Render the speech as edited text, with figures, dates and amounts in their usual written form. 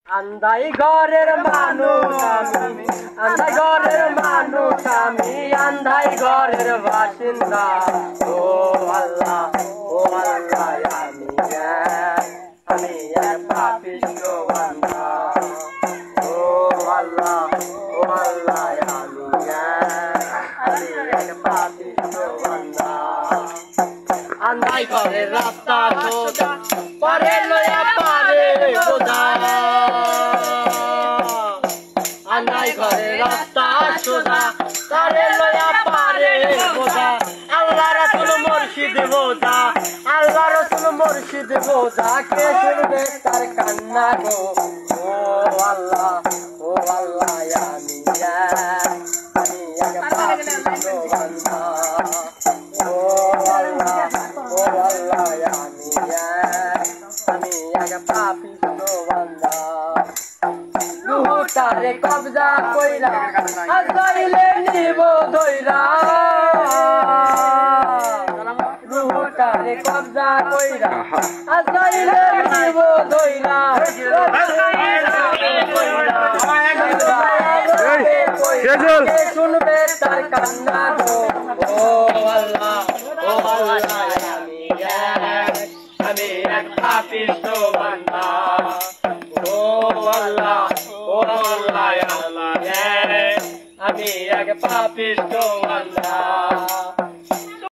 আন্দাই ঘরের মানুষ আমি, আন্দাই ঘরের মানুষ আমি, আন্দাই ঘরের বাসিন্দা। ও আল্লাহ আমি এক পাপিষ্ঠ বান্দা। ও আল্লাহ আমি এক পাপিষ্ঠ বান্দা। আন্দাই ঘরের রাস্তা সোজা, পারে লয়া পারে বোঝা। আন্দাই ঘরের রাস্তা সোজা, পারে লয়া পারে বোঝা। আল্লাহ রাসূল মুর্শিদ বোঝা, আল্লাহ রাসূল মুর্শিদ বোঝা। কে শুনবে তার কান্না গো। ও আল্লাহ আমি এক পাপিষ্ঠ বান্দা। ও আল্লাহ আমি এক পাপিষ্ঠ বান্দা। রুহটারে কবজা কইরা আজরাইলে নিব ধইরা। রুহটারে কবজা কইরা আজরাইলে নিব ধইরা। শুনবে তার কান্না গো। ও আল্লাহ আমি এক পাপিষ্ঠ বান্দা। ও আল্লাহ আমি এক পাপিষ্ঠ বান্দা।